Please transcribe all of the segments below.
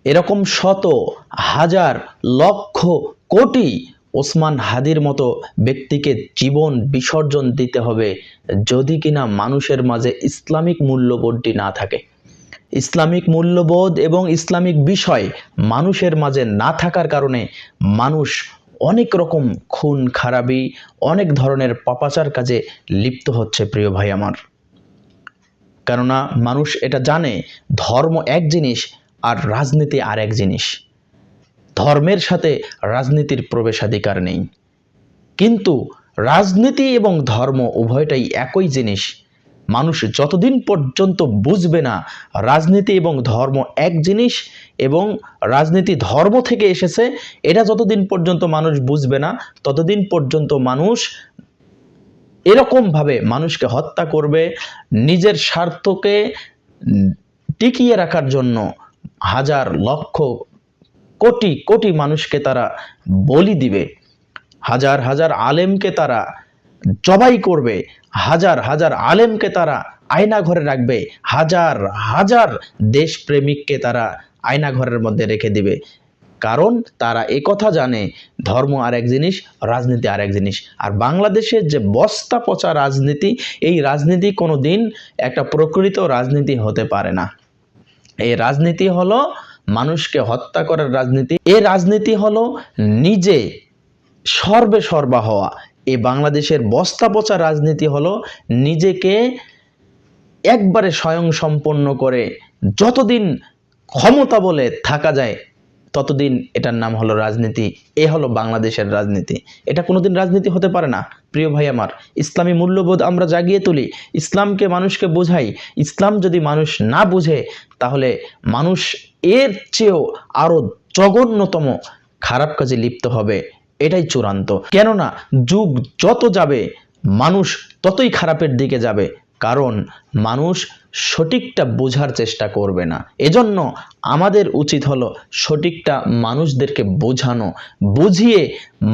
এরকম শত হাজার লক্ষ কোটি ওসমান হাদির মতো ব্যক্তিকে জীবন বিসর্জন দিতে হবে যদি কিনা মানুষের মাঝে ইসলামিক মূল্যবোধটি না থাকে। ইসলামিক মূল্যবোধ এবং ইসলামিক বিষয় মানুষের মাঝে না থাকার কারণে মানুষ অনেক রকম খুন খারাপি, অনেক ধরনের পাপাচার কাজে লিপ্ত হচ্ছে প্রিয় ভাই আমার। কেননা মানুষ এটা জানে ধর্ম এক জিনিস আর রাজনীতি আর এক জিনিস। ধর্মের সাথে রাজনীতির প্রবেশাধিকার নেই, কিন্তু রাজনীতি এবং ধর্ম উভয়টাই একই জিনিস। মানুষ যতদিন পর্যন্ত বুঝবে না রাজনীতি এবং ধর্ম এক জিনিস এবং রাজনীতি ধর্ম থেকে এসেছে, এটা যতদিন পর্যন্ত মানুষ বুঝবে না ততদিন পর্যন্ত মানুষ এরকমভাবে মানুষকে হত্যা করবে, নিজের স্বার্থকে টিকিয়ে রাখার জন্য হাজার লক্ষ কোটি কোটি মানুষকে তারা বলি দিবে, হাজার হাজার আলেমকে তারা জবাই করবে, হাজার হাজার আলেমকে তারা আয়না ঘরে রাখবে, হাজার হাজার দেশপ্রেমিককে তারা আয়না ঘরের মধ্যে রেখে দিবে। কারণ তারা একথা জানে ধর্ম আর এক জিনিস, রাজনীতি আর এক জিনিস। আর বাংলাদেশের যে বস্তা পচা রাজনীতি, এই রাজনীতি কোনো দিন একটা প্রকৃত রাজনীতি হতে পারে না। এই রাজনীতি হলো মানুষকে হত্যা করার রাজনীতি। এই রাজনীতি হলো নিজে সর্বে সর্বা হওয়া। এই বাংলাদেশের বস্তা পচা রাজনীতি হলো নিজেকে একবারে স্বয়ং সম্পন্ন করে যতদিন ক্ষমতা বলে থাকা যায় ততদিন এটার নাম হলো রাজনীতি। এ হলো বাংলাদেশের রাজনীতি। এটা কোনোদিন রাজনীতি হতে পারে না প্রিয় ভাই আমার। ইসলামী মূল্যবোধ আমরা জাগিয়ে তুলি, ইসলামকে মানুষকে বোঝাই। ইসলাম যদি মানুষ না বুঝে তাহলে মানুষ এর চেয়েও আরো জঘন্যতম খারাপ কাজে লিপ্ত হবে, এটাই চূড়ান্ত। কেননা যুগ যত যাবে মানুষ ততই খারাপের দিকে যাবে, কারণ মানুষ সঠিকটা বোঝার চেষ্টা করবে না। এজন্য আমাদের উচিত হলো সঠিকটা মানুষদেরকে বোঝানো, বুঝিয়ে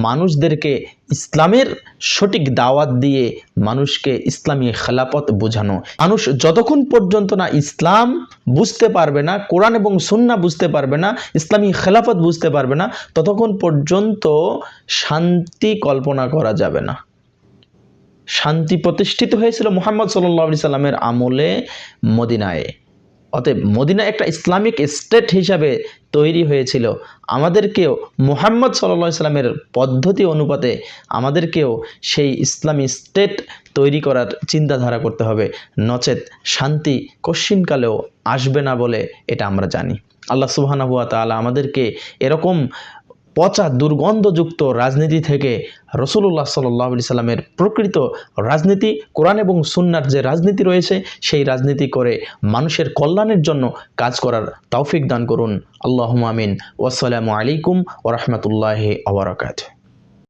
মানুষদেরকে ইসলামের সঠিক দাওয়াত দিয়ে মানুষকে ইসলামী খেলাফত বোঝানো। মানুষ যতক্ষণ পর্যন্ত না ইসলাম বুঝতে পারবে না, কোরআন এবং সুন্নাহ বুঝতে পারবে না, ইসলামী খেলাফত বুঝতে পারবে না, ততক্ষণ পর্যন্ত শান্তি কল্পনা করা যাবে না। শান্তি প্রতিষ্ঠিত হয়েছিল মুহাম্মদ সাল্লাল্লাহু আলাইহি সাল্লামের আমলে মদিনায়। অতএব মদিনা একটা ইসলামিক স্টেট হিসাবে তৈরি হয়েছিল। আমাদেরকেও মুহাম্মদ সাল্লাল্লাহু আলাইহি সাল্লামের পদ্ধতি অনুপাতে আমাদেরকেও সেই ইসলামী স্টেট তৈরি করার চিন্তাধারা করতে হবে, নচেত শান্তি কশ্চিনকালেও আসবে না বলে এটা আমরা জানি। আল্লাহ সুবহানাহু ওয়া তাআলা আমাদেরকে এরকম পচা দুর্গন্ধযুক্ত রাজনীতি থেকে রাসূলুল্লাহ সাল্লাল্লাহু আলাইহি সাল্লামের প্রকৃত রাজনীতি, কোরআন এবং সুন্নাহর যে রাজনীতি রয়েছে সেই রাজনীতি করে মানুষের কল্যাণের জন্য কাজ করার তৌফিক দান করুন। আল্লাহুম্মা আমিন। ওয়াসসালামু আলাইকুম ওয়া রাহমাতুল্লাহি ওয়া বারাকাতুহু।